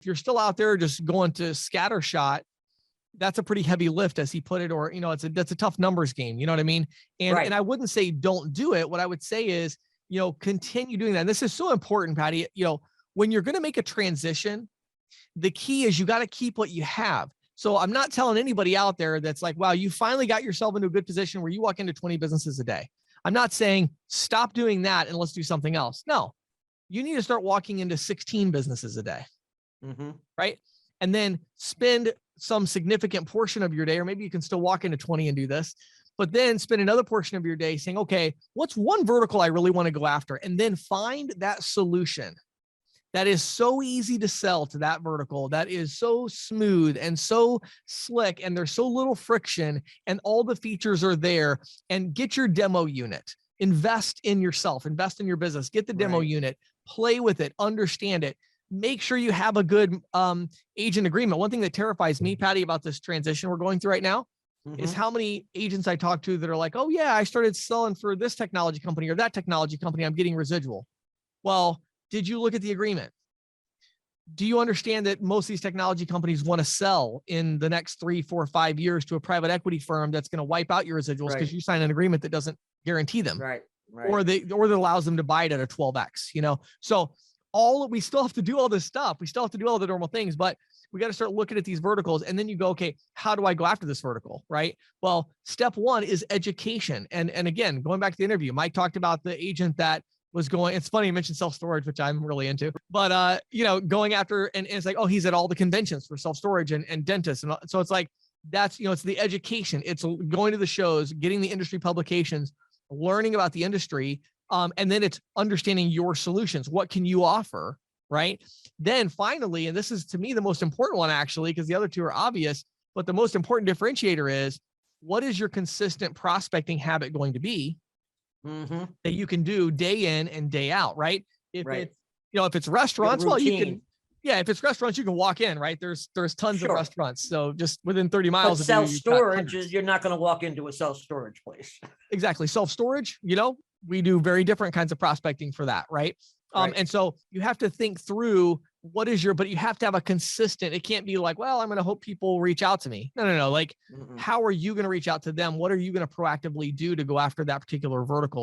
If you're still out there just going to scattershot, that's a pretty heavy lift, as he put it, or, that's a tough numbers game. You know what I mean? And I wouldn't say don't do it. What I would say is, continue doing that. And this is so important, Patty. When you're going to make a transition, the key is you got to keep what you have. So I'm not telling anybody out there that's like, wow, you finally got yourself into a good position where you walk into 20 businesses a day. I'm not saying stop doing that and let's do something else. No, you need to start walking into 16 businesses a day. Right. And then spend some significant portion of your day, or maybe you can still walk into 20 and do this, but then spend another portion of your day saying, okay, what's one vertical I really want to go after? And then find that solution that is so easy to sell to that vertical, that is so smooth and so slick, and there's so little friction, and all the features are there. And get your demo unit, invest in yourself, invest in your business, get the demo unit, play with it, understand it. Make sure you have a good agent agreement. One thing that terrifies me, Patty, about this transition we're going through right now is how many agents I talk to that are like, oh yeah, I started selling for this technology company or that technology company, I'm getting residual. Well, did you look at the agreement? Do you understand that most of these technology companies want to sell in the next 3, 4, 5 years to a private equity firm that's going to wipe out your residuals because you sign an agreement that doesn't guarantee them, or that allows them to buy it at a 12x, So we still have to do all this stuff. We still have to do all the normal things, but we got to start looking at these verticals. And then you go, okay, how do I go after this vertical? Right. Well, step one is education. And again, going back to the interview, Mike talked about the agent that was going, it's funny, you mentioned self-storage, which I'm really into, but, going after, and it's like, oh, he's at all the conventions for self-storage and dentists. And so it's like, that's, it's the education. It's going to the shows, getting the industry publications, learning about the industry. And then it's understanding your solutions. What can you offer? Right. Then finally, and this is to me the most important one, actually, because the other two are obvious, but the most important differentiator is, what is your consistent prospecting habit going to be that you can do day in and day out? Right. If it's restaurants, well, you can, if it's restaurants, you can walk in, right? There's tons of restaurants. So just within 30 miles. But self-storage is, you're not going to walk into a self-storage place. Exactly. Self-storage, we do very different kinds of prospecting for that. Right. And so you have to think through but you have to have a consistent, it can't be like, well, I'm going to hope people reach out to me. No. Like, how are you going to reach out to them? What are you going to proactively do to go after that particular vertical?